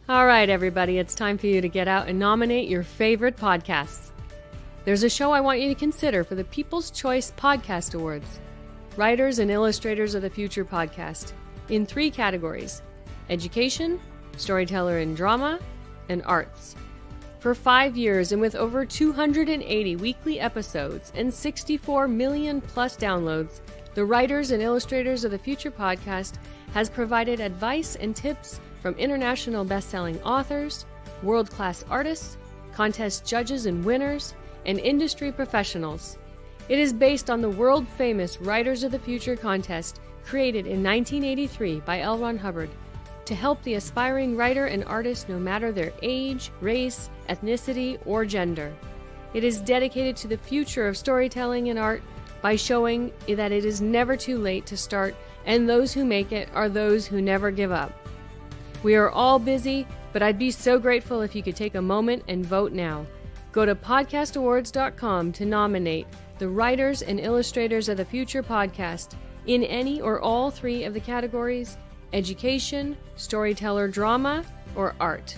All right, everybody, it's time for you to get out and nominate your favorite podcasts. There's a show I want you to consider for the People's Choice Podcast Awards. Writers and Illustrators of the Future podcast in 3 categories: education, storyteller and drama, and arts. For 5 years and with over 280 weekly episodes and 64 million plus downloads, the Writers and Illustrators of the Future podcast has provided advice and tips from international best-selling authors, world-class artists, contest judges and winners, and industry professionals. It is based on the world-famous Writers of the Future contest created in 1983 by L. Ron Hubbard to help the aspiring writer and artist no matter their age, race, ethnicity, or gender. It is dedicated to the future of storytelling and art by showing that it is never too late to start, and those who make it are those who never give up. We are all busy, but I'd be so grateful if you could take a moment and vote now. Go to podcastawards.com to nominate the Writers and Illustrators of the Future podcast in any or all 3 of the categories: education, storyteller drama, or art.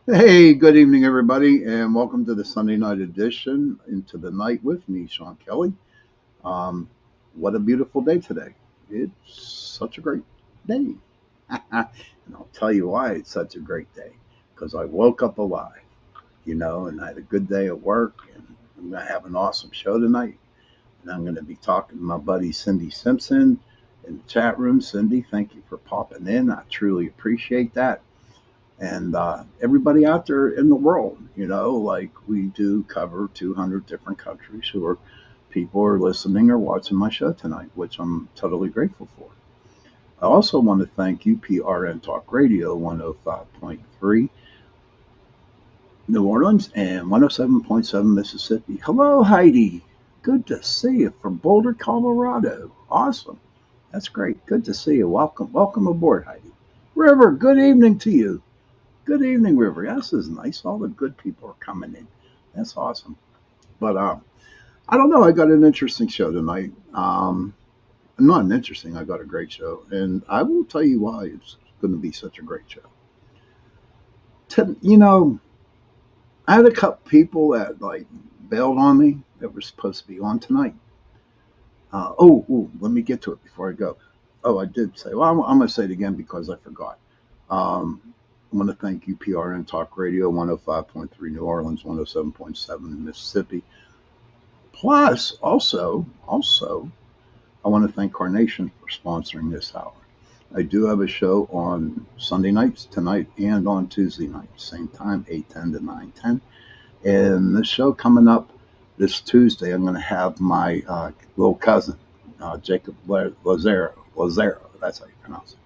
Hey, good evening, everybody, and welcome to the Sunday night edition Into the Night with me, Sean Kelly. What a beautiful day today. It's such a great day. And I'll tell you why it's such a great day. Because I woke up alive, and I had a good day at work, and I'm going to have an awesome show tonight. And I'm going to be talking to my buddy Cindy Simpson in the chat room. Cindy, thank you for popping in. I truly appreciate that. And everybody out there in the world, like we do cover 200 different countries who people are listening or watching my show tonight, which I'm totally grateful for. I also want to thank UPRN Talk Radio 105.3 New Orleans and 107.7 Mississippi. Hello, Heidi. Good to see you from Boulder, Colorado. Awesome. That's great. Good to see you. Welcome aboard, Heidi. River, good evening to you. Good evening, River. This is nice. All the good people are coming in. That's awesome. But I don't know. I got an interesting show tonight. Not interesting. I got a great show. And I will tell you why it's going to be such a great show. I had a couple people that bailed on me that were supposed to be on tonight. Let me get to it before I go. Oh, I did say. Well, I'm going to say it again because I forgot. I want to thank UPRN Talk Radio 105.3 New Orleans, 107.7 Mississippi. Plus, also, I want to thank Carnation for sponsoring this hour. I do have a show on Sunday nights tonight and on Tuesday nights, same time, 8:10 to 9:10. And this show coming up this Tuesday, I'm going to have my little cousin, Jacob Lazaro. That's how you pronounce it.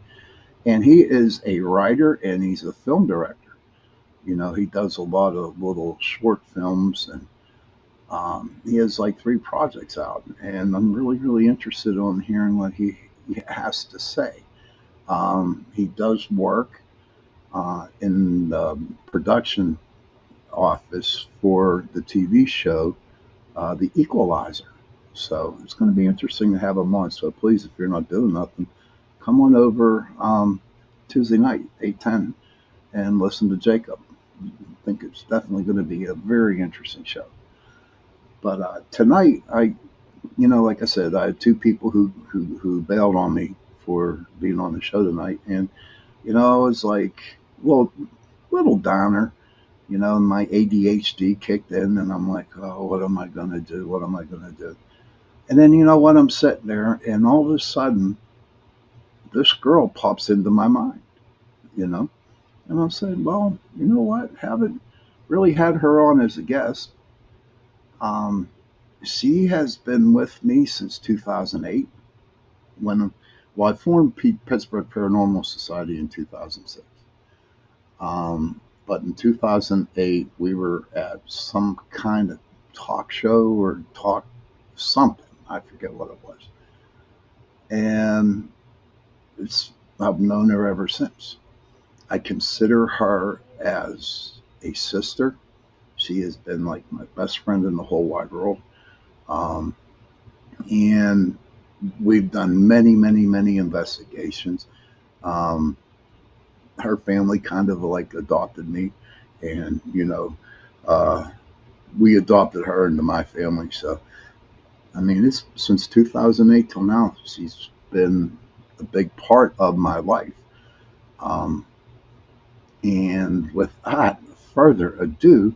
And he is a writer and he's a film director. He does a lot of little short films, and he has 3 projects out. And I'm really, really interested in hearing what he has to say. He does work in the production office for the TV show, The Equalizer. So it's going to be interesting to have him on. So please, if you're not doing nothing, come on over Tuesday night, 8:10, and listen to Jacob. I think it's definitely going to be a very interesting show. But tonight, like I said, I had two people who bailed on me for being on the show tonight, and I was like, well, little downer. My ADHD kicked in, and I'm like, oh, what am I going to do? What am I going to do? And then, what? I'm sitting there, and all of a sudden, this girl pops into my mind, you know? And I'm saying, well, you know what? Haven't really had her on as a guest. Um, she has been with me since 2008 when, well, I formed Pittsburgh Paranormal Society in 2006. But in 2008, we were at some kind of talk show or talk something. I forget what it was. And it's I've known her ever since. I consider her as a sister. She has been like my best friend in the whole wide world. Um, and we've done many, many, many investigations. Um, Her family kind of like adopted me, and uh, we adopted her into my family. So, I mean, it's since 2008 till now. She's been a big part of my life. Um, And without further ado,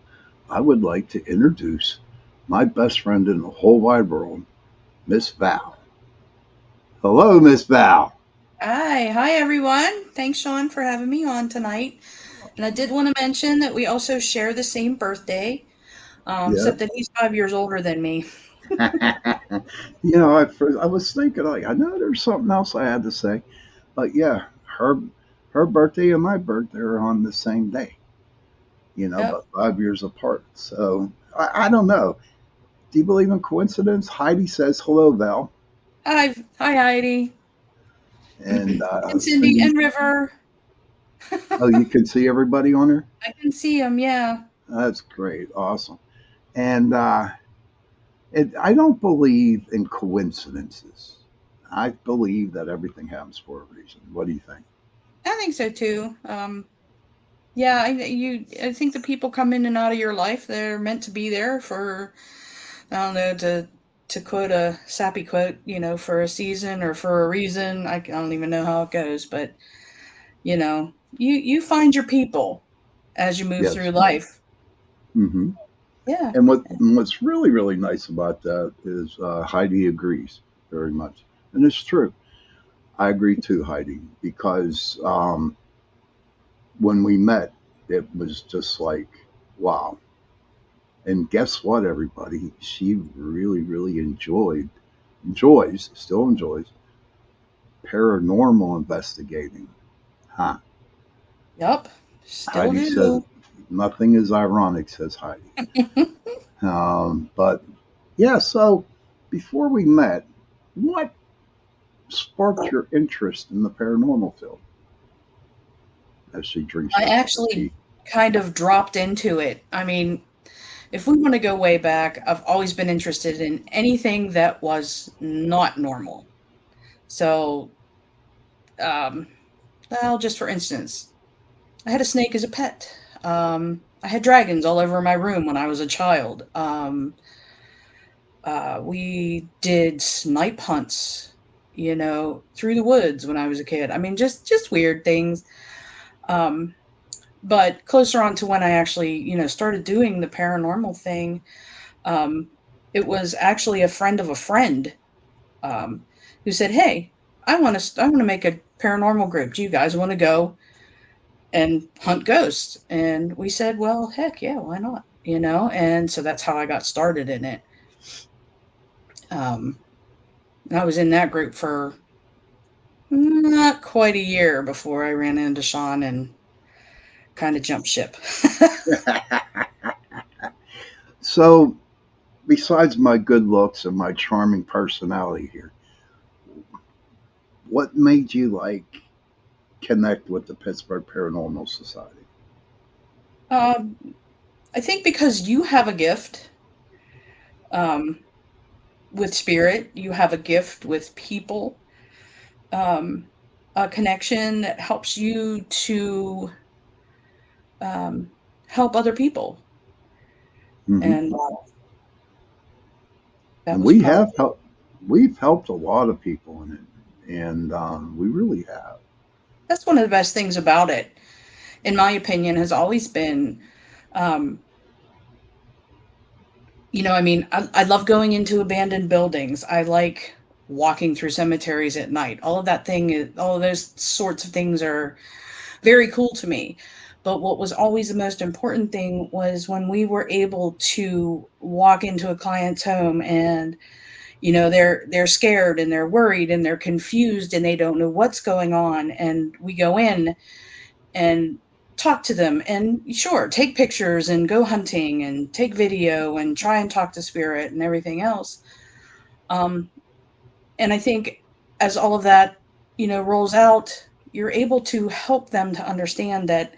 I would like to introduce my best friend in the whole wide world, Miss Val. Hello, Miss Val. Hi everyone. Thanks, Sean, for having me on tonight. And I did want to mention that we also share the same birthday, Yeah. except that he's 5 years older than me. I was thinking, like, I know there's something else I had to say, but yeah, her birthday and my birthday are on the same day, Yep. but 5 years apart. So I don't know. Do you believe in coincidence? Heidi says hello, Val, Hi Heidi. and And Cindy Cindy. and River. Oh, you can see everybody on her. I can see him, yeah. That's great, awesome. And I don't believe in coincidences. I believe that everything happens for a reason. What do you think? I think so too. Yeah, I think the people come in and out of your life, they're meant to be there for, I don't know, to quote a sappy quote, for a season or for a reason. I don't even know how it goes, but you find your people as you move through Yes. life. Hmm. Yeah. And what's really really nice about that is Heidi agrees very much, and it's true. I agree too, Heidi, because when we met, it was just like, wow. And guess what, everybody? She really really still enjoys paranormal investigating. Huh? Yep. Still Heidi says do. nothing is ironic, says Heidi. But yeah, so before we met, what sparked your interest in the paranormal field? As she drinks I her cup of actually tea. kind of dropped into it. I mean, if we want to go way back, I've always been interested in anything that was not normal. So, um, well, just for instance, I had a snake as a pet. I had dragons all over my room when I was a child. We did snipe hunts, through the woods when I was a kid. I mean, just weird things. Um, but closer on to when I actually, started doing the paranormal thing, um, it was actually a friend of a friend, um, who said, "Hey, I want to make a paranormal group. Do you guys want to go and hunt ghosts?" And we said, "Well, heck yeah, why not?" And so that's how I got started in it. Um, I was in that group for not quite a year before I ran into Sean and kind of jumped ship. So, besides my good looks and my charming personality here, what made you like connect with the Pittsburgh Paranormal Society? um, I think because you have a gift, um, with spirit, you have a gift with people, um, a connection that helps you to, um, help other people. Mm-hmm. And that And was probably we've helped a lot of people in it, and we really have. that's one of the best things about it, in my opinion, has always been, um, I mean, I love going into abandoned buildings. I like walking through cemeteries at night. All of those sorts of things are very cool to me. But what was always the most important thing was when we were able to walk into a client's home and they're scared and they're worried and they're confused and they don't know what's going on, and we go in and talk to them and sure, take pictures and go hunting and take video and try and talk to spirit and everything else. um and I think as all of that rolls out, you're able to help them to understand that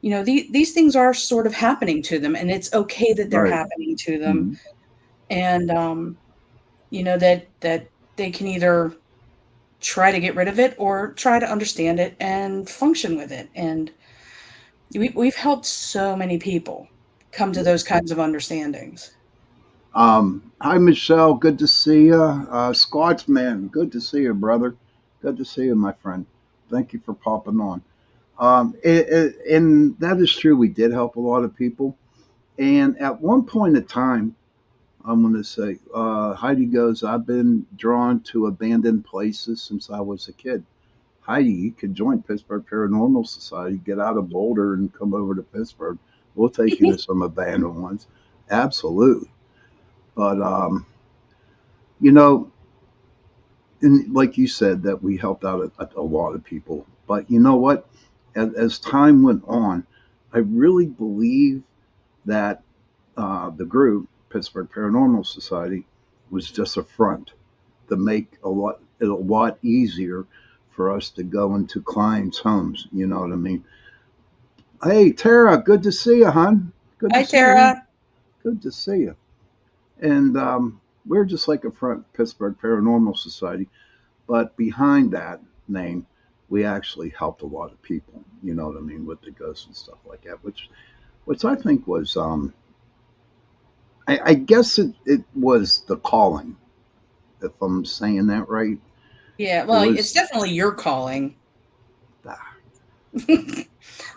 these things are sort of happening to them, and it's okay that they're Right. happening to them. Mm-hmm. And that they can either try to get rid of it or try to understand it and function with it. And we've helped so many people come to those kinds of understandings. Hi, Michelle. Good to see you. Scotsman, good to see you, brother. Good to see you, my friend. Thank you for popping on. And that is true. We did help a lot of people. And at one point in time, I'm going to say, Heidi goes, I've been drawn to abandoned places since I was a kid. Heidi, you could join Pittsburgh Paranormal Society, get out of Boulder and come over to Pittsburgh. We'll take you to some abandoned ones. Absolutely. But, you know, and like you said, that we helped out a lot of people. But you know what? As time went on, I really believe that the group, Pittsburgh Paranormal Society, was just a front to make it a lot easier for us to go into clients' homes. You know what I mean? Hey, Tara, good to see you, hon. Good Hi, to see you. Tara. Good to see you. And we're just like a front Pittsburgh Paranormal Society, but behind that name, we actually helped a lot of people. You know what I mean, with the ghosts and stuff like that, which I think was, I guess it was the calling, if I'm saying that right. Yeah, It well, it's was definitely your calling. ah,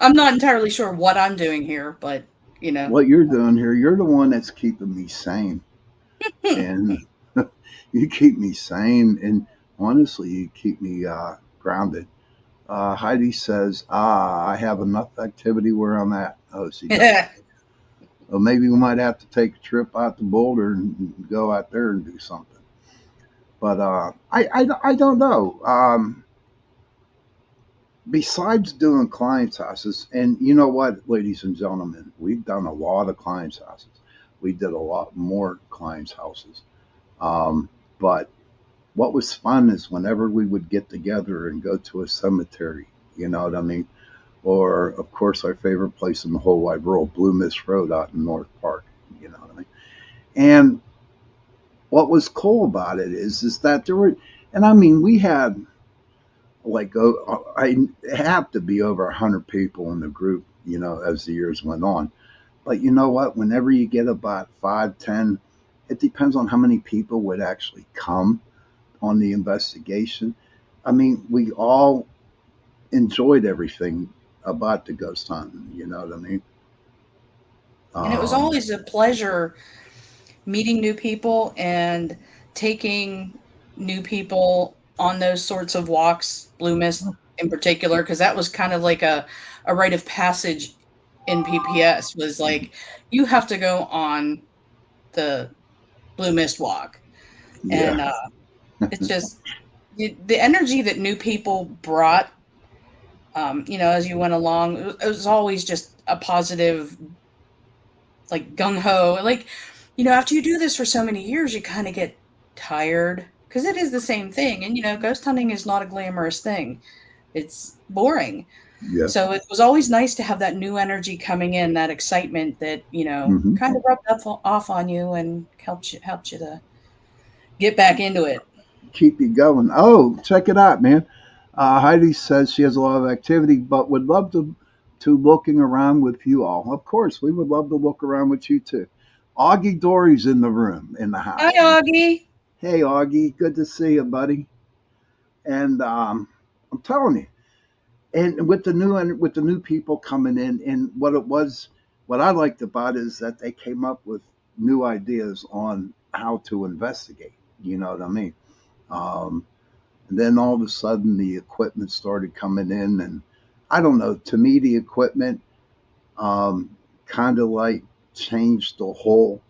I'm not entirely sure what I'm doing here, but what you're doing here. You're the one that's keeping me sane, and you keep me sane, and honestly, you keep me grounded. Heidi says, I have enough activity where I'm at. Oh, she does. Well, maybe we might have to take a trip out to Boulder and go out there and do something. But I don't know. Besides doing clients' houses, and you know what, ladies and gentlemen, we've done a lot of clients' houses. We did a lot more clients' houses. Um, but what was fun is whenever we would get together and go to a cemetery, you know what I mean? Or, of course, our favorite place in the whole wide world, Blue Mist Road out in North Park, you know what I mean? And what was cool about it is that there were, and I mean, we had like, I have to be over 100 people in the group, you know, as the years went on. But you know what? Whenever you get about 5, 10, it depends on how many people would actually come on the investigation. I mean, we all enjoyed everything about the ghost hunting. You know what I mean? and it was Um, always a pleasure meeting new people and taking new people on those sorts of walks, Blue Mist in particular, because that was kind of like a rite of passage in PPS, was like, you have to go on the Blue Mist walk. yeah, And it's just the energy that new people brought, as you went along, it was always just a positive, like gung ho. Like, after you do this for so many years, you kind of get tired because it is the same thing. And, ghost hunting is not a glamorous thing, it's boring. yeah. So it was always nice to have that new energy coming in, that excitement that, Hmm. kind of rubbed off on you and helped you to get back into it. Keep you going. Oh, check it out, man. Heidi says she has a lot of activity, but would love to looking around with you all. Of course, we would love to look around with you too. Augie Dory's in the room, in the Hi, house. Augie. Hey, Augie, good to see you, buddy. And I'm telling you, and with the new people coming in, and what I liked about it is that they came up with new ideas on how to investigate. You know what I mean? Um, and then all of a sudden, the equipment started coming in, and I don't know. To me, the equipment kind of like changed the whole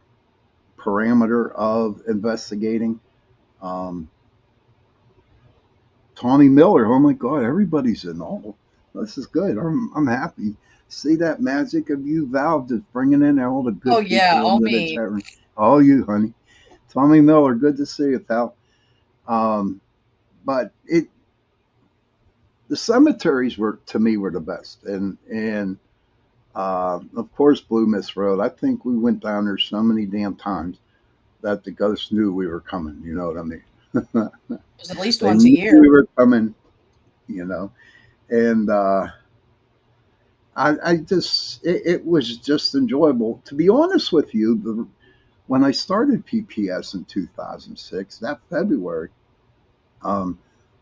parameter of investigating. Um, Tommy Miller, oh my God, everybody's in. Oh, this is good. I'm happy. See that magic of you, Val, just bringing in all the Oh good yeah, people all into the me. chat room. All you, honey. Tommy Miller, good to see you, pal. Um, but the cemeteries were to me were the best, and of course Blue Mist Road. I think we went down there so many damn times that the ghosts knew we were coming. You know what I mean? It was at least They once a knew year. we were coming. You know, and I just it was just enjoyable. To be honest with you, when I started PPS in 2006, that February, um,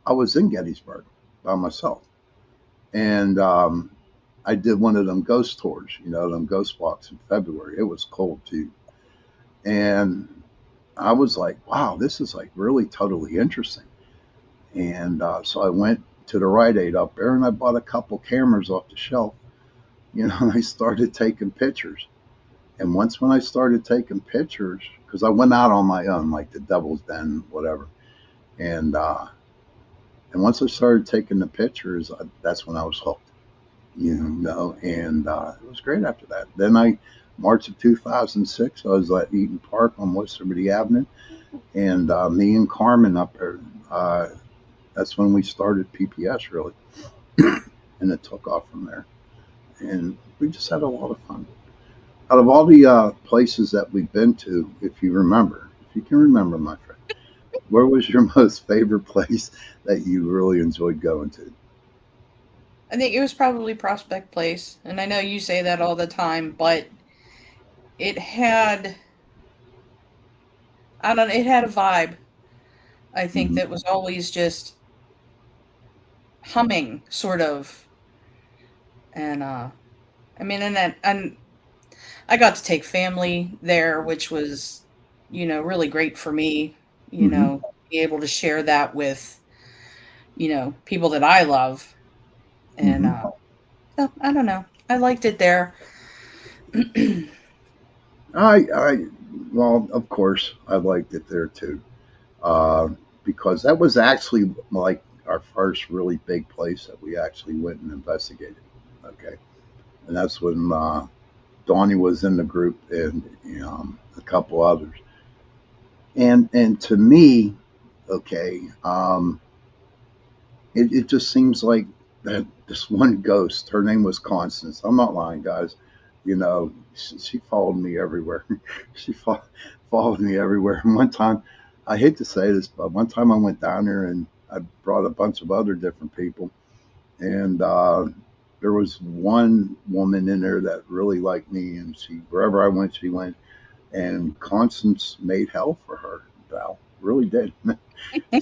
I was in Gettysburg by myself, and I did one of them ghost tours, them ghost walks in February. It was cold too, and I was like, wow, this is like really totally interesting. And so I went to the Rite Aid up there, and I bought a couple cameras off the shelf. And I started taking pictures. And once when I started taking pictures, because I went out on my own, like the Devil's Den, whatever, and once I started taking the pictures, that's when I was hooked. And it was great after that. Then March of 2006, I was at Eaton Park on West Liberty Avenue, and me and Carmen up there. That's when we started PPS really, and it took off from there. And we just had a lot of fun. Out of all the places that we've been to, if you can remember, my friend, where was your most favorite place that you really enjoyed going to? I think it was probably Prospect Place, and I know you say that all the time, but it had I don't know, it had a vibe. I think Hmm. that was always just humming, sort of, and I mean, and I got to take family there, which was, really great for me. Hmm. Be able to share that with people that I love, and Hmm. so, I don't know. I liked it there. I, well, of course, I liked it there too, uh, because that was actually like our first really big place that we actually went and investigated. Okay, and that's when Donnie was in the group and a couple others. And to me, okay, it just seems like that this one ghost, her name was Constance. I'm not lying, guys. She followed me everywhere. she followed me everywhere. And one time, I hate to say this, but one time I went down there and I brought a bunch of other different people, and there was one woman in there that really liked me, and she wherever I went, she went. And Constance made hell for her. Val really did.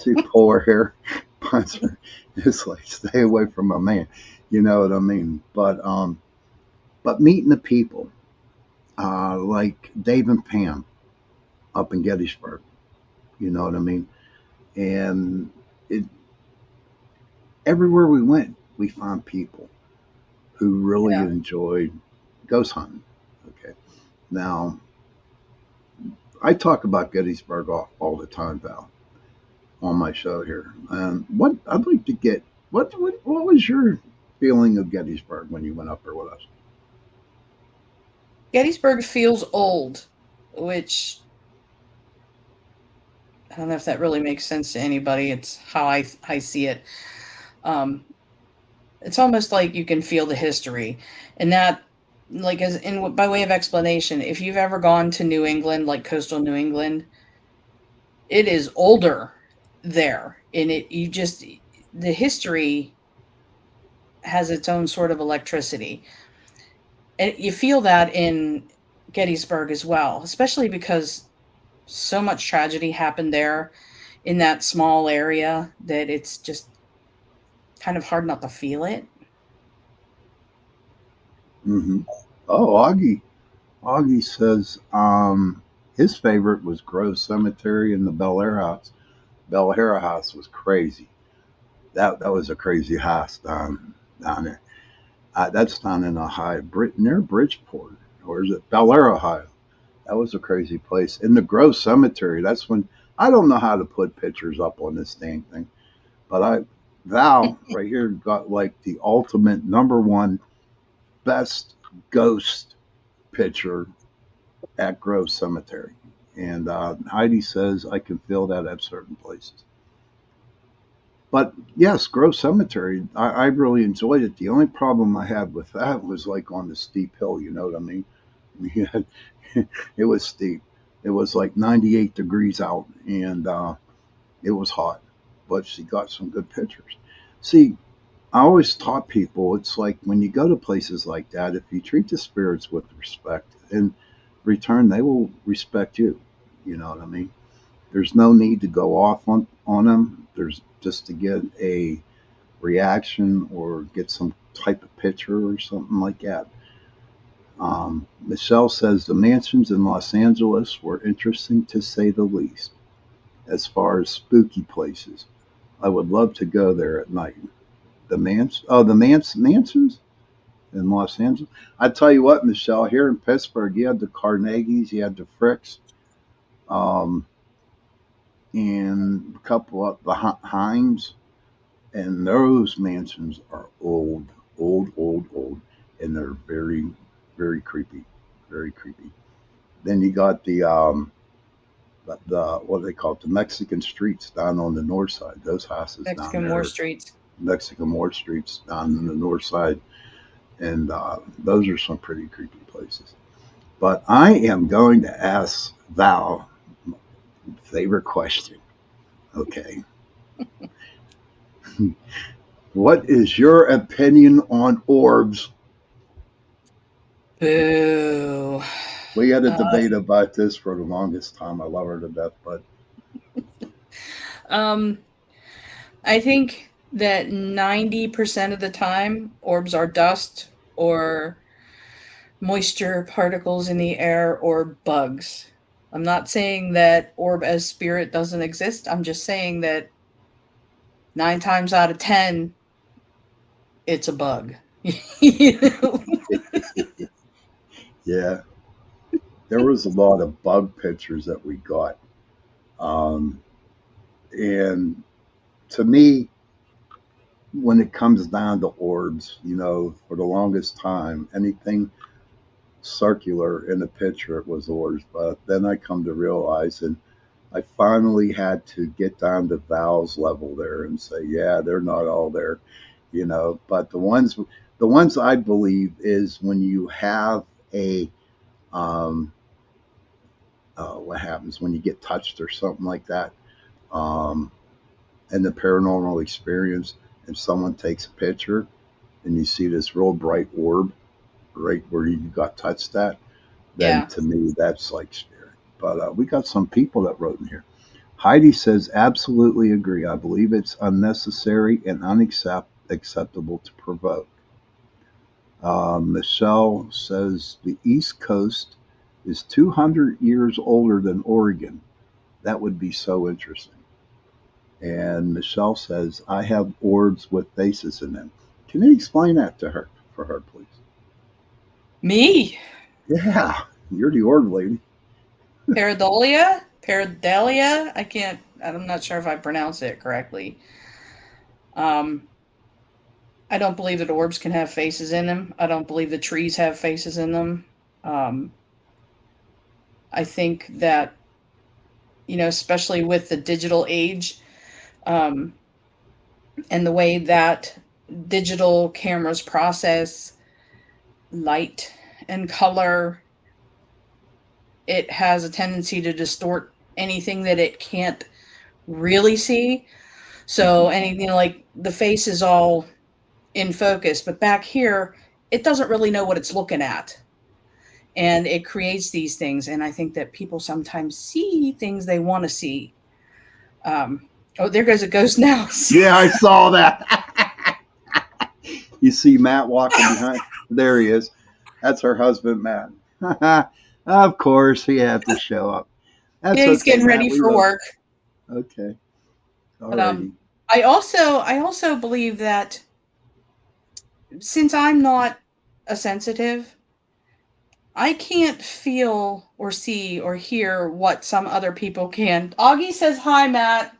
She pull her hair, punch her. It's like stay away from my man. You know what I mean? But meeting the people, like Dave and Pam up in Gettysburg. You know what I mean? And it everywhere we went, we found people who really Yeah. enjoyed ghost hunting. Okay. Now I talk about Gettysburg all the time, Val, on my show here. What I'd like to get what was your feeling of Gettysburg when you went up there with us? Gettysburg feels old, which I don't know if that really makes sense to anybody. It's how I see it. Um, it's almost like you can feel the history, and that, like, as in by way of explanation, if you've ever gone to New England, like coastal New England, it is older there, and the history has its own sort of electricity. And you feel that in Gettysburg as well, especially because so much tragedy happened there in that small area that it's just kind of hard not to feel it. Hmm. Oh, Augie says his favorite was Grove Cemetery and the Bel Air House. Bel Air House was crazy. That was a crazy house down there. That's down in Ohio, near Bridgeport, or is it Bel Air, Ohio? That was a crazy place. In the Grove Cemetery, that's when I don't know how to put pictures up on this dang thing, but Val right here got like the ultimate number one best ghost picture at Grove Cemetery. And Heidi says I can feel that at certain places. But yes, Grove Cemetery, I really enjoyed it. The only problem I had with that was like on the steep hill, you know what I mean? Yeah, it was steep. It was like 98 degrees out and it was hot, but she got some good pictures. See, I always taught people it's like when you go to places like that, if you treat the spirits with respect, in return, they will respect you. You know what I mean? There's no need to go off on them. There's just to get a reaction or get some type of picture or something like that. Michelle says the mansions in Los Angeles were interesting to say the least. As far as spooky places, I would love to go there at night. Mansions in Los Angeles. I tell you what, Michelle, here in Pittsburgh, you had the Carnegies, you had the Fricks, um, and a couple of the Heims, and those mansions are old, and they're very, very creepy, very creepy. Then you got the what do they call it, the Mexican streets down on the north side. Those houses down Mexican War there, Streets. Mexican War streets down in the north side, and those are some pretty creepy places. But I am going to ask Val favorite question. Okay, what is your opinion on orbs? Boo. We had a debate about this for the longest time. I love her to death, but Um, I think that 90% of the time, orbs are dust or moisture particles in the air or bugs. I'm not saying that orb as spirit doesn't exist. I'm just saying that 9 times out of 10, it's a bug. You know? yeah, there was a lot of bug pictures that we got. Um, and to me, when it comes down to orbs, for the longest time, anything circular in the picture, it was orbs. But then I come to realize, and I finally had to get down to Val's level there and say, yeah, they're not all there. But the ones I believe is when you have a, um, what happens when you get touched or something like that, um, in the paranormal experience, and someone takes a picture and you see this real bright orb right where you got touched at, then Yeah. to me that's like spirit. But we got some people that wrote in here. Heidi says, absolutely agree. I believe it's unnecessary and unacceptable to provoke. Michelle says, the East Coast is 200 years older than Oregon. That would be so interesting. And Michelle says, I have orbs with faces in them. Can you explain that to her, for her, please? Me? Yeah, you're the orb lady. Pareidolia? Pareidolia? I'm not sure if I pronounce it correctly. Um, I don't believe that orbs can have faces in them. I don't believe the trees have faces in them. Um, I think that, especially with the digital age, um, and the way that digital cameras process light and color, it has a tendency to distort anything that it can't really see. So anything like the face is all in focus, but back here, it doesn't really know what it's looking at. And it creates these things. And I think that people sometimes see things they want to see. Oh, there goes a ghost now. Yeah, I saw that. You see Matt walking behind. There he is. That's her husband, Matt. Of course, he had to show up. That's Yeah, he's okay, getting Matt. ready We for love work. you. Okay. All But righty. I also believe that since I'm not a sensitive, I can't feel or see or hear what some other people can. Augie says hi, Matt.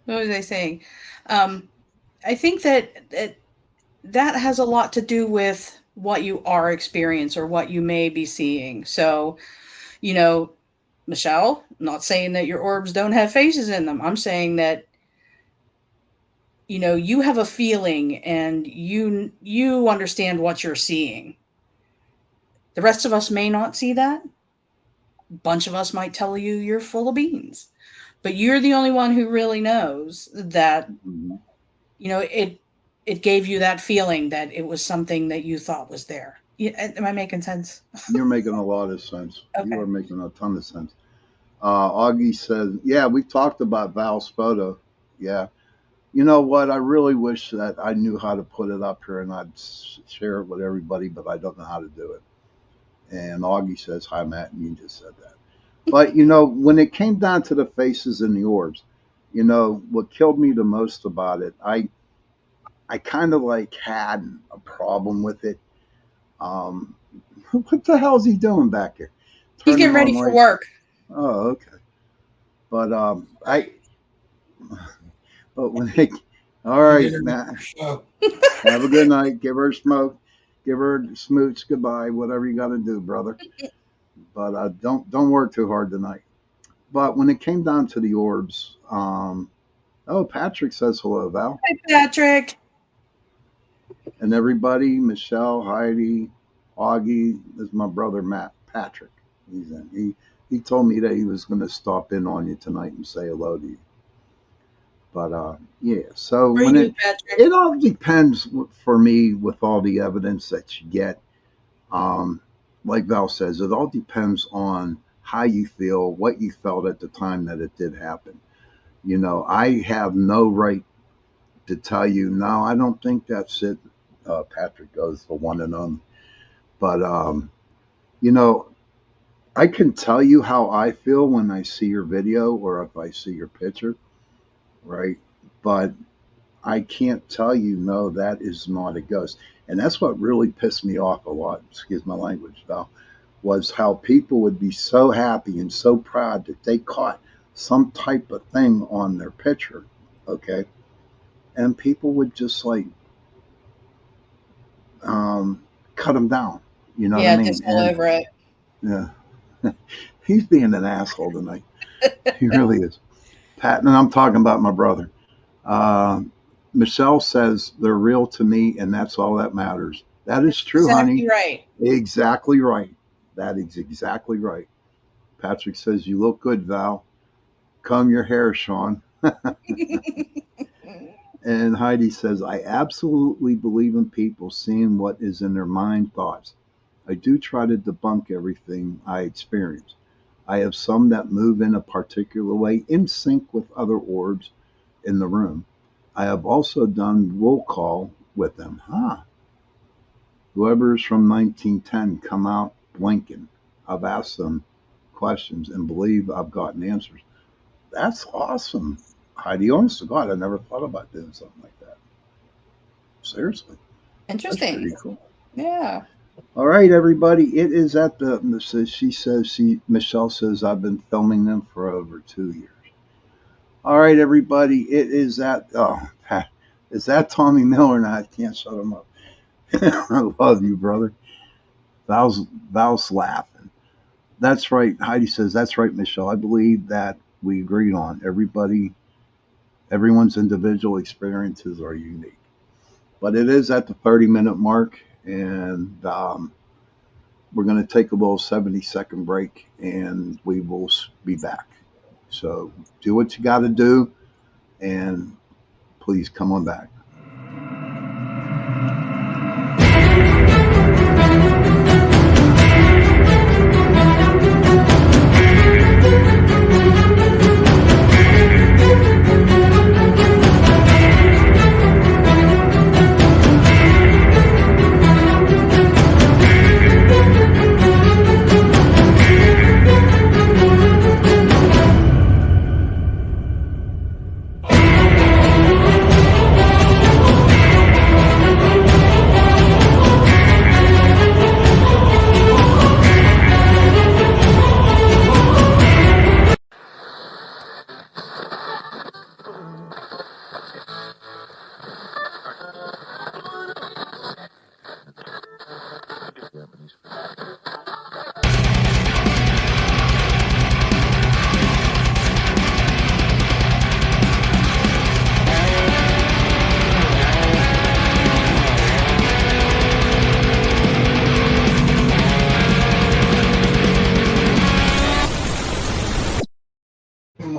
What was I saying? I think that has a lot to do with what you are experiencing or what you may be seeing. So, you know, Michelle, I'm not saying that your orbs don't have faces in them. I'm saying that you have a feeling and you understand what you're seeing. The rest of us may not see that. A bunch of us might tell you you're full of beans. But you're the only one who really knows that Mhm. it gave you that feeling that it was something that you thought was there. Am I making sense? You're making a lot of sense. You Okay. are making a ton of sense. Augie says, yeah, we talked about Val's photo. Yeah. You know what? I really wish that I knew how to put it up here and I'd share it with everybody, but I don't know how to do it. And Augie says, hi, Matt. And you just said that. But, when it came down to the faces and the orbs, what killed me the most about it, I kind of like had a problem with it. Um, what the hell is he doing back here? He's Turning getting ready on for lights. work. Oh, okay. But but when they, all right, Matt, have a good night. Give her a smoke, give her a smooch. Goodbye. Whatever you got to do, brother. But don't work too hard tonight. But when it came down to the orbs, oh, Patrick says hello, Val, Hi, Patrick. and everybody. Michelle, Heidi, Augie. This is my brother Matt. Patrick. He's in. He told me that he was going to stop in on you tonight and say hello to you. But yeah, so How are you when doing, it Patrick? it all depends for me with all the evidence that you get. Um, like Val says, it all depends on how you feel, what you felt at the time that it did happen. I have no right to tell you, no, I don't think that's it. Patrick goes the one and only. But you know, I can tell you how I feel when I see your video or if I see your picture, right? But I can't tell you, no, that is not a ghost. And that's what really pissed me off a lot, excuse my language, Val, was how people would be so happy and so proud that they caught some type of thing on their picture, okay? And people would just like um, cut them down, you know what I Yeah, mean? just all And over it. yeah, he's being an asshole tonight. He really is. Pat, and I'm talking about my brother. Uh, Michelle says they're real to me, and that's all that matters. That is true, honey. Exactly right. Exactly right. That is exactly right. Patrick says, you look good, Val. Comb your hair, Sean. And Heidi says, I absolutely believe in people seeing what is in their mind thoughts. I do try to debunk everything I experience. I have some that move in a particular way in sync with other orbs in the room. I have also done roll call with them. Whoever's from 1910 come out blinking. I've asked them questions and believe I've gotten answers. That's awesome. Heidi, honest to God, I never thought about doing something like that. Seriously. That's Interesting. pretty cool. Yeah. All right, everybody. It is at Michelle says, I've been filming them for over 2 years. All right, everybody. It is at, is that Tommy Miller? Now I can't shut him up. I love you, brother. Val's laughing. That's right. Heidi says, that's right, Michelle. I believe that we agreed on. Everyone's individual experiences are unique. But it is at the 30-minute mark. And we're going to take a little 70-second break, and we will be back. So do what you got to do, and please come on back.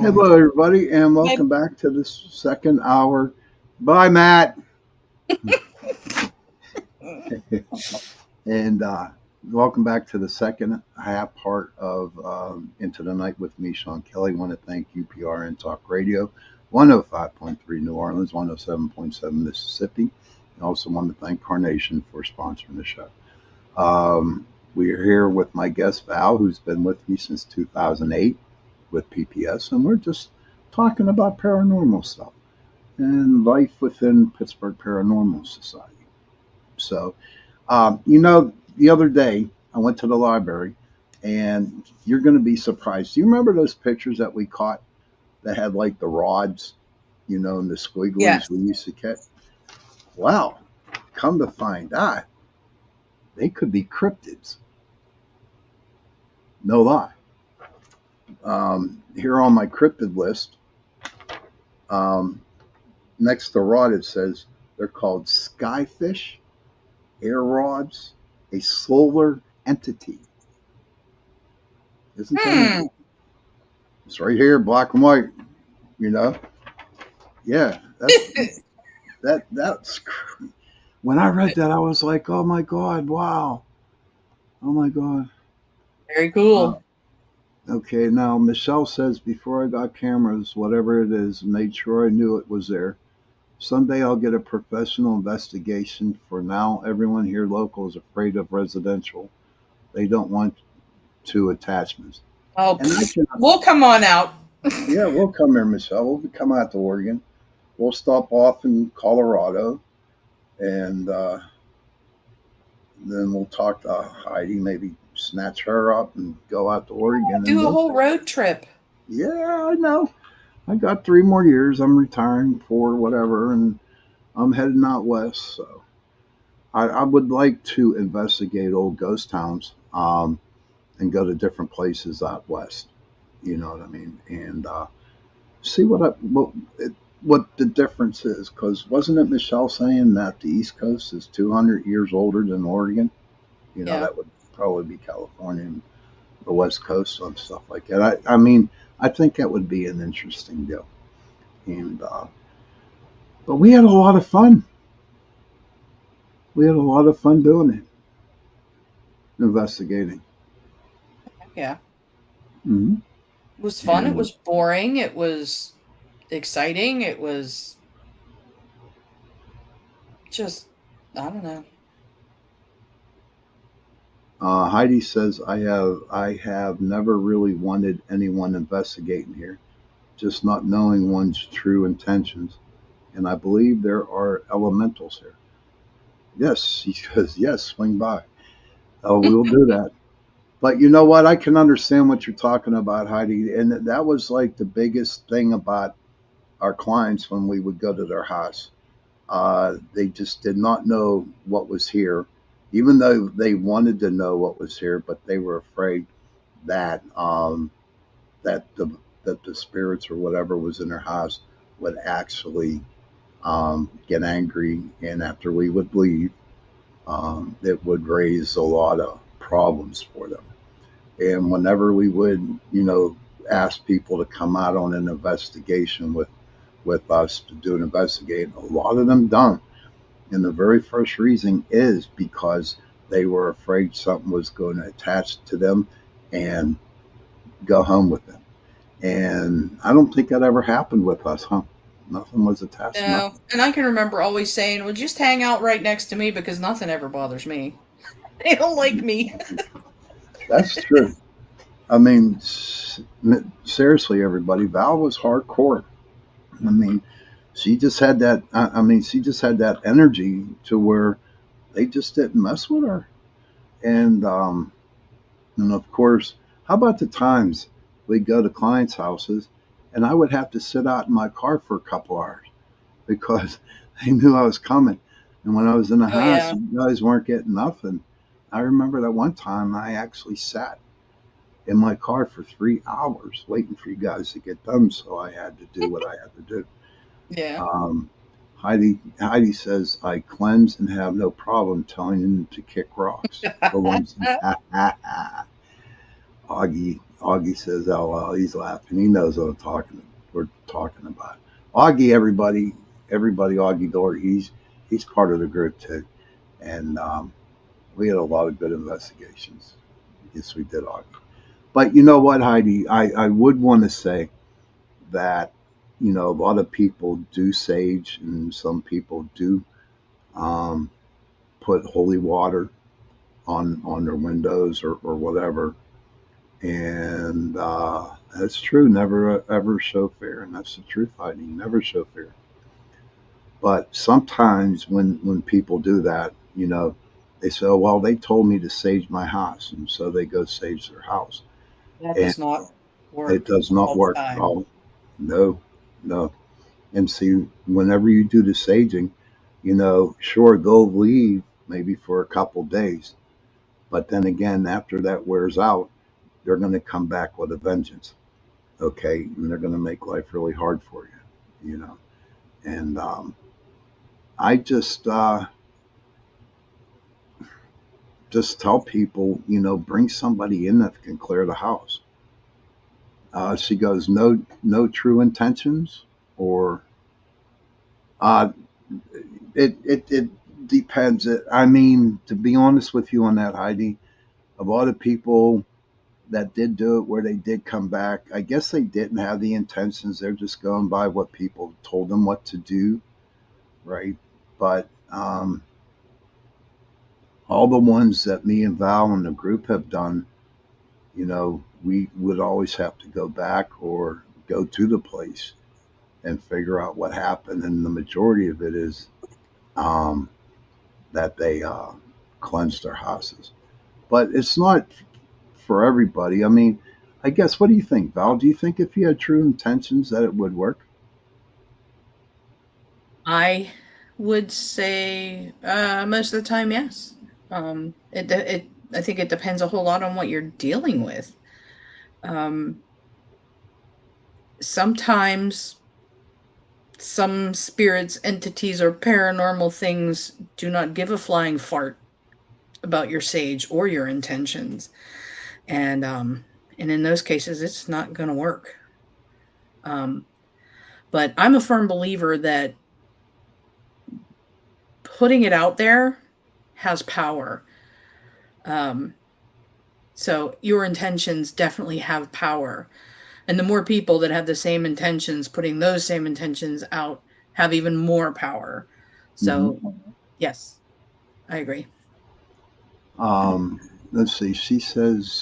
Hello, everybody, and welcome back to this second hour. Bye, Matt. And welcome back to the second half part of Into the Night with me, Sean Kelly. I want to thank UPRN Talk Radio, 105.3 New Orleans, 107.7 Mississippi. I also want to thank Carnation for sponsoring the show. We are here with my guest, Val, who's been with me since 2008 with PPS, and we're just talking about paranormal stuff and life within Pittsburgh Paranormal Society. So, the other day I went to the library, and you're going to be surprised. Do you remember those pictures that we caught that had like the rods, and the squigglies we used to catch? Wow, come to find out, they could be cryptids. No lie. Here on my cryptid list, next to rod, it says they're called skyfish, air rods, a solar entity. Isn't that? It's right here, black and white. Yeah, that's. When I read that, I was like, "Oh my God! Wow! Oh my God!" Very cool. Okay, now Michelle says, before I got cameras, whatever it is, made sure I knew it was there. Someday I'll get a professional investigation. For now, everyone here local is afraid of residential. They don't want two attachments. Oh, we'll come on out. Yeah, we'll come here, Michelle. We'll come out to Oregon. We'll stop off in Colorado, and then we'll talk to Heidi, maybe snatch her up and go out to Oregon. Do a whole road trip. Yeah, I know. I got 3 more years. I'm retiring for whatever, and I'm heading out west. So I would like to investigate old ghost towns and go to different places out west. You know what I mean? And see what the difference is. Because wasn't it Michelle saying that the East Coast is 200 years older than Oregon? That would probably be California and the West Coast and stuff like that. I mean, I think that would be an interesting deal. And but we had a lot of fun. We had a lot of fun doing it, investigating. Yeah. Mm-hmm. It was fun. It was boring. It was exciting. It was just, I don't know. Heidi says, I have never really wanted anyone investigating here, just not knowing one's true intentions. And I believe there are elementals here. Yes, he says, yes, swing by. Oh, we'll do that. But you know what? I can understand what you're talking about, Heidi. And that was like the biggest thing about our clients when we would go to their house. They just did not know what was here, even though they wanted to know what was here, but they were afraid that that the spirits or whatever was in their house would actually get angry, and after we would leave, it would raise a lot of problems for them. And whenever we would, ask people to come out on an investigation with us to do an investigation, a lot of them don't. And the very first reason is because they were afraid something was going to attach to them and go home with them. And I don't think that ever happened with us, huh? Nothing was attached. No, Nothing. and I can remember always saying, well, just hang out right next to me because nothing ever bothers me. They don't like me. That's true. I mean, seriously, everybody, Val was hardcore. I mean, she just had that. I mean, she just had that energy to where they just didn't mess with her. And of course, how about the times we'd go to clients' houses, and I would have to sit out in my car for a couple hours because they knew I was coming. And when I was in the Oh, house, yeah. you guys weren't getting nothing. I remember that one time I actually sat in my car for 3 hours waiting for you guys to get done, so I had to do what I had to do. Yeah. Um, Heidi says I cleanse and have no problem telling him to kick rocks. For one, Augie says, "Oh well, he's laughing. He knows what we're talking about." Augie, everybody, Augie Dory. He's part of the group too, and we had a lot of good investigations. Yes, we did, Augie. But you know what, Heidi, I would want to say that a lot of people do sage, and some people do um, put holy water on their windows or whatever. And that's true. Never ever show fear, and that's the truth, Heidi. Never show fear. But sometimes when people do that, they say, "Oh, well, they told me to sage my house," and so they go sage their house, That and does not it work does not all the work at time. all. No, no. And see, whenever you do the saging, sure they'll leave maybe for a couple days, but then again, after that wears out, they're going to come back with a vengeance. Okay, and they're going to make life really hard for you, And I just tell people, bring somebody in that can clear the house. She goes, no true intentions, or uh, it depends. I mean, to be honest with you on that, Heidi, a lot of people that did do it where they did come back, I guess they didn't have the intentions. They're just going by what people told them what to do, right? But all the ones that me and Val and the group have done, we would always have to go back or go to the place and figure out what happened. And the majority of it is um, that they cleansed their houses. But it's not for everybody. I mean, I guess, what do you think, Val? Do you think if you had true intentions that it would work? I would say most of the time, yes. I think it depends a whole lot on what you're dealing with. Um, Sometimes some spirits, entities, or paranormal things do not give a flying fart about your sage or your intentions, and in those cases, it's not going to work. Um, but I'm a firm believer that putting it out there has power. Um, so your intentions definitely have power. And the more people that have the same intentions, putting those same intentions out, have even more power. Hmm. So, yes, I agree. Um, let's see.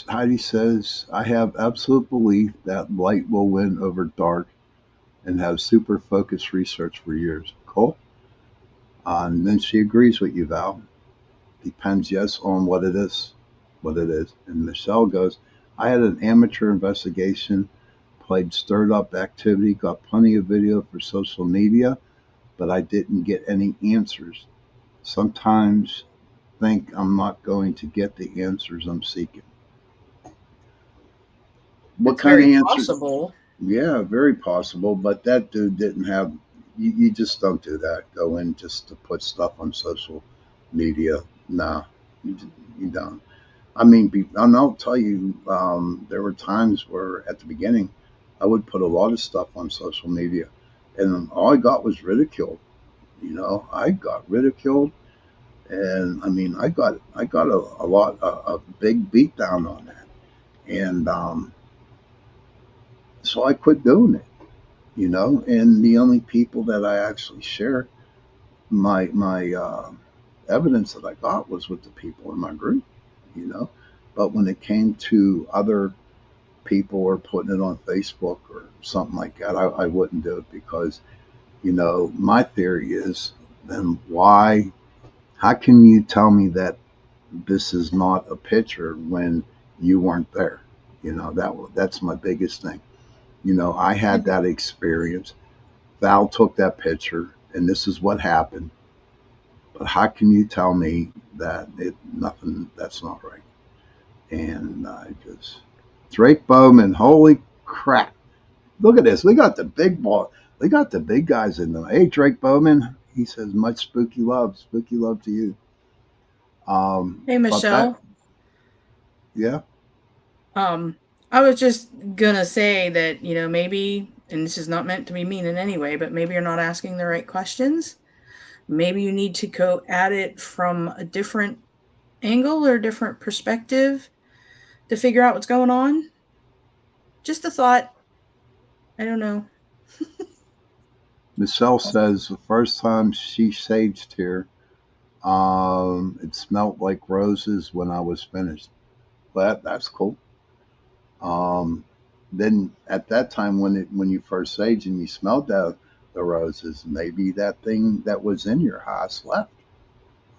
Heidi says, I have absolute belief that light will win over dark and have super focused research for years. Cool. And then she agrees with you, Val. Depends, yes, on what it is. What it is. And Michelle goes, I had an amateur investigation, played stirred up activity, got plenty of video for social media, but I didn't get any answers. Sometimes think I'm not going to get the answers I'm seeking. What That's kind of very answers? possible. Yeah, very possible. But that dude didn't have. You just don't do that. Go in just to put stuff on social media. No, you don't. I mean, and I'll tell you, there were times where at the beginning, I would put a lot of stuff on social media, and all I got was ridicule. I got ridiculed, and I mean, I got a lot a big beat down on that, and so I quit doing it. And the only people that I actually share my evidence that I got was with the people in my group. You know, but when it came to other people or putting it on Facebook or something like that, I wouldn't do it because my theory is, then why? How can you tell me that this is not a picture when you weren't there? That's my biggest thing. I had that experience. Val took that picture, and this is what happened. But how can you tell me that nothing? That's not right. And I just Drake Bowman, holy crap! Look at this. We got the big ball. We got the big guys in there. Hey, Drake Bowman. He says much spooky love to you. Hey, But that, Michelle. yeah, I was just gonna say that, maybe, and this is not meant to be mean in any way, but maybe you're not asking the right questions. Maybe you need to go at it from a different angle or a different perspective to figure out what's going on. Just a thought. I don't know. Michelle says the first time she saged here, it smelled like roses when I was finished. But that's cool. Um, then at that time when you first saged and you smelled the roses, maybe that thing that was in your house left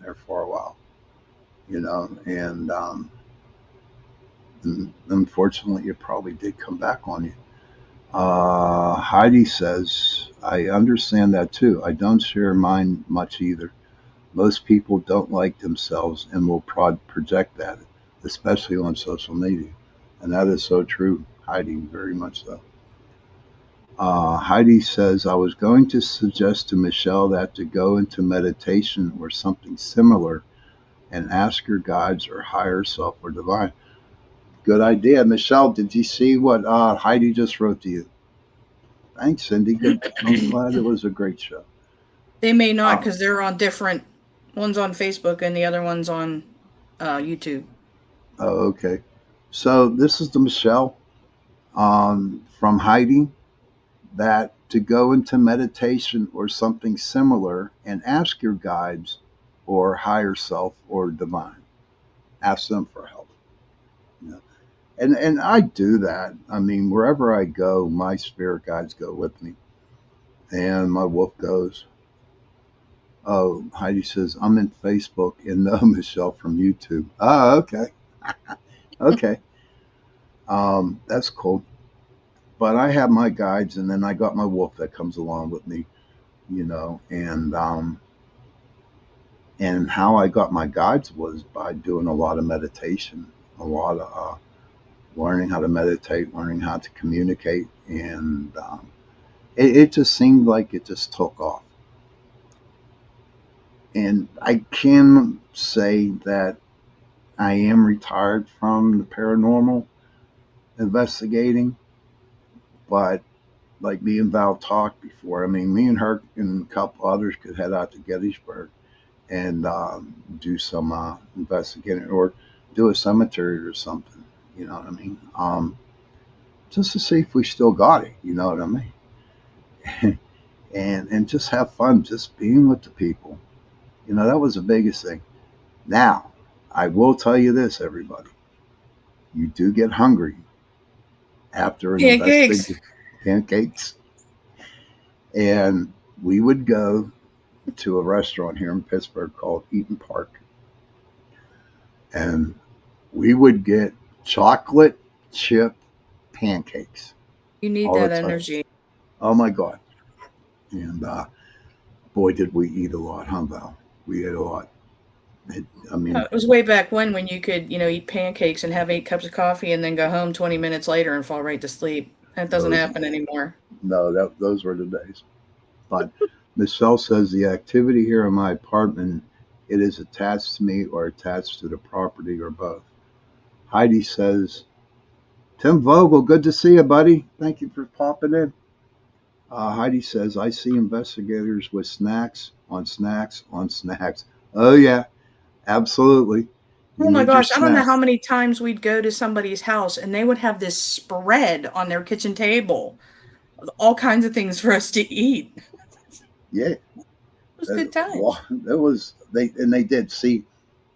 there for a while, and unfortunately it probably did come back on you. Heidi says, I understand that too. I don't share mine much either. Most people don't like themselves and will project that, especially on social media. And that is so true, Heidi, very much so. Heidi says, I was going to suggest to Michelle that to go into meditation or something similar and ask your guides or higher self or divine. Good idea. Michelle, did you see what Heidi just wrote to you? Thanks, Cindy. Good. I'm glad it was a great show. They may not Uh, because they're on different ones on Facebook and the other ones on YouTube. oh, okay. So this is the Michelle from Heidi, that to go into meditation or something similar and ask your guides or higher self or divine. Ask them for help. You know? And I do that. I mean, wherever I go, my spirit guides go with me. And my wolf goes. Oh, Heidi says, I'm in Facebook and no Michelle from YouTube. Oh, okay. Okay. That's cool. But I have my guides, and then I got my wolf that comes along with me, and how I got my guides was by doing a lot of meditation, a lot of learning how to meditate, learning how to communicate, and it just seemed like it just took off. And I can say that I am retired from the paranormal investigating, but like me and Val talked before, I mean, me and her and a couple others could head out to Gettysburg and do some investigating or do a cemetery or something. You know what I mean? Just to see if we still got it. You know what I mean? and just have fun, just being with the people. That was the biggest thing. Now, I will tell you this, everybody. You do get hungry after an Pancakes. investigation. Pancakes. And we would go to a restaurant here in Pittsburgh called Eaton Park. And we would get chocolate chip pancakes You need all the that time. energy. Oh my God. And boy, did we eat a lot, huh, Val? We ate a lot. I mean, It was way back when you could, eat pancakes and have 8 cups of coffee and then go home 20 minutes later and fall right to sleep. That doesn't those, happen anymore. no, those were the days. But Michelle says the activity here in my apartment, it is attached to me or attached to the property or both. Heidi says, Tim Vogel, good to see you, buddy. Thank you for popping in. Heidi says, I see investigators with snacks on snacks on snacks. Oh, yeah, absolutely. You Oh my need your gosh, I don't know how snacks. many times we'd go to somebody's house and they would have this spread on their kitchen table with all kinds of things for us to eat. It Yeah, was good times. that was they did see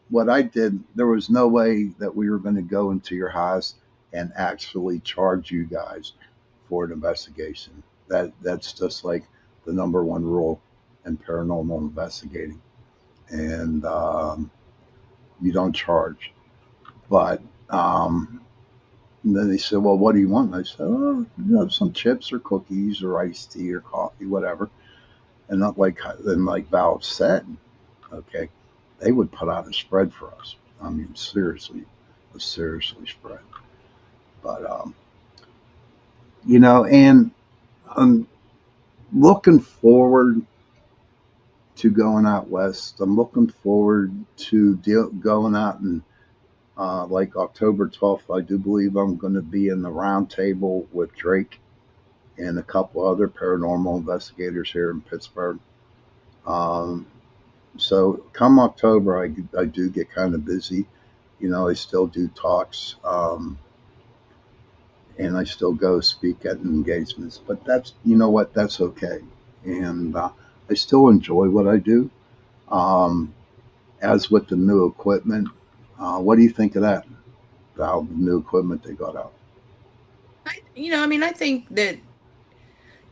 what I did. There was no way that we were going to go into your house and actually charge you guys for an investigation. That's just like the number one rule in paranormal investigating, and you don't charge. But and then they said, "Well, what do you want?" And I said, "Oh, some chips or cookies or iced tea or coffee, whatever." And not like then like Val said, okay, they would put out a spread for us. I mean, seriously, a seriously spread. But and I'm looking forward to going out west. I'm looking forward to going out and like October 12th. I do believe I'm going to be in the round table with Drake and a couple other paranormal investigators here in Pittsburgh. Um, so come October, I do get kind of busy. I still do talks, and I still go speak at engagements. But that's, what, that's okay. And I still enjoy what I do. Um, as with the new equipment, what do you think of that? Val, the new equipment they got out. I think that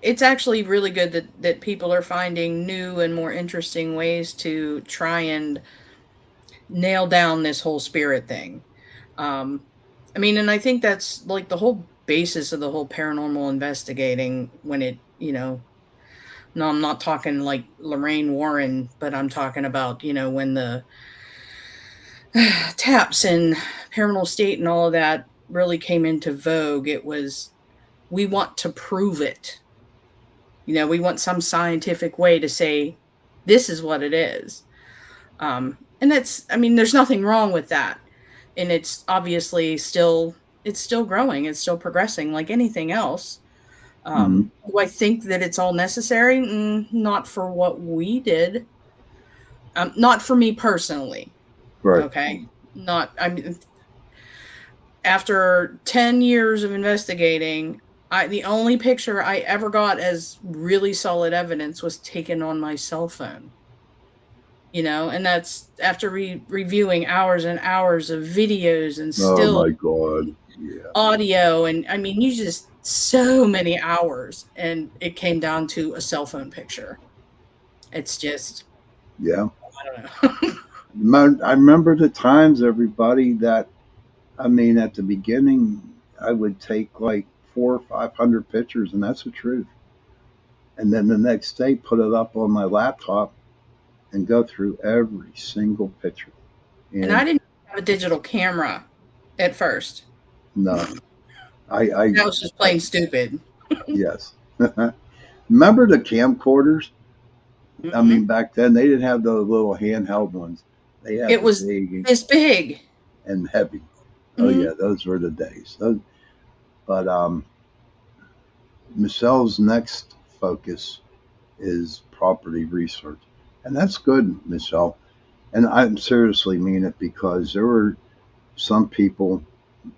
it's actually really good that people are finding new and more interesting ways to try and nail down this whole spirit thing. Um, and I think that's like the whole basis of the whole paranormal investigating when no, I'm not talking like Lorraine Warren, but I'm talking about, when the taps and paranormal state and all of that really came into vogue. It was, we want to prove it. We want some scientific way to say, this is what it is. And there's nothing wrong with that. And it's obviously it's still growing. It's still progressing like anything else. Mm-hmm. Do I think that it's all necessary? Not for what we did. Not for me personally. Right. Okay. Not, after 10 years of investigating, the only picture I ever got as really solid evidence was taken on my cell phone. And that's after reviewing hours and hours of videos and Oh still my God. Yeah. audio. And you just so many hours. And it came down to a cell phone picture. It's just, Yeah. I don't know. I remember the times, everybody, that at the beginning, I would take like 400 or 500 pictures, and that's the truth. And then the next day, put it up on my laptop and go through every single picture. And I And didn't have a digital camera at first. no, I That was just plain stupid. yes. Remember the camcorders? Hmm. Back then they didn't have the little handheld ones. They had It the was big this big. and heavy. Oh Hmm. yeah, those were the days. But Michelle's next focus is property research, and that's good, Michelle. And I seriously mean it, because there were some people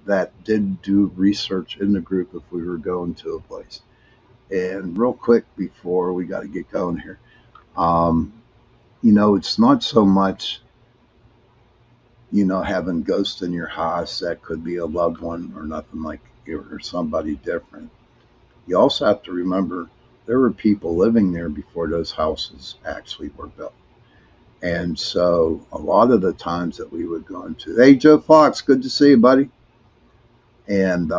that did do research in the group if we were going to a place. And real quick before we got to get going here, um, it's not so much having ghosts in your house that could be a loved one or nothing like, or somebody different. You also have to remember there were people living there before those houses actually were built. And so a lot of the times that we would go into, hey, Joe Fox, good to see you, buddy. And,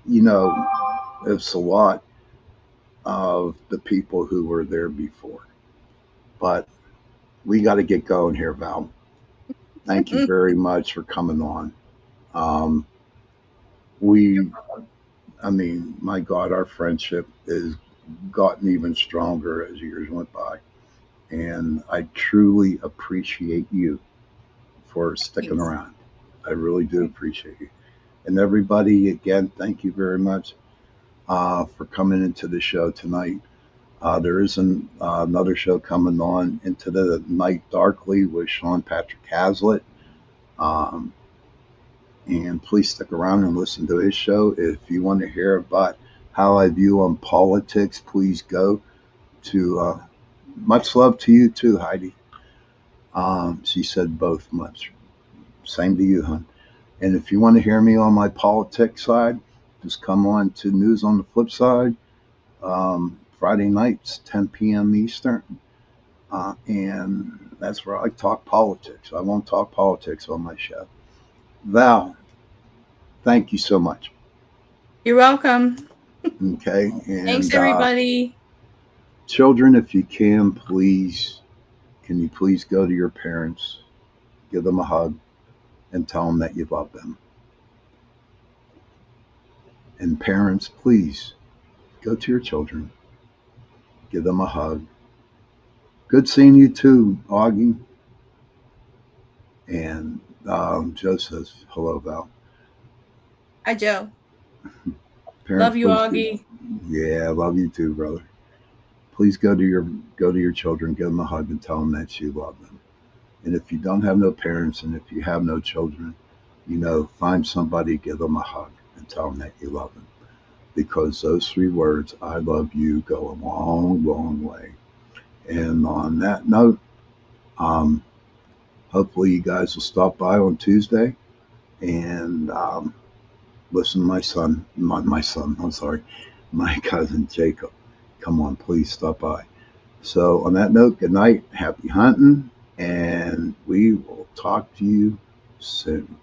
you know, it's a lot of the people who were there before. But we got to get going here, Val. Thank you very much for coming on. Um, we, my God, our friendship has gotten even stronger as years went by. And I truly appreciate you for sticking Thanks. around. I really do appreciate you. And everybody, again, thank you very much for coming into the show tonight. There is another show coming on, Into the Night Darkly, with Sean Patrick Hazlitt. Um, and please stick around and listen to his show. If you want to hear about how I view on politics, please go to much love to you too, Heidi. She said both much. Same to you, hon. And if you want to hear me on my politics side, just come on to News on the Flip Side, Friday nights, 10 p.m. Eastern. And that's where I talk politics. I won't talk politics on my show. Val, thank you so much. You're welcome. Okay. And Thanks, everybody. Children, if you can you please go to your parents, give them a hug, and tell them that you love them. And parents, please go to your children, give them a hug. Good seeing you too, Augie. And Joe says hello, Val. Hi, Joe. Parents, love you, Augie. Yeah, love you too, brother. Please go to your children, give them a hug, and tell them that you love them. And if you don't have no parents, and if you have no children, find somebody, give them a hug, and tell them that you love them. Because those 3 words, I love you, go a long, long way. And on that note, hopefully you guys will stop by on Tuesday and listen to my cousin Jacob. Come on, please stop by. So on that note, good night, happy hunting, and we will talk to you soon.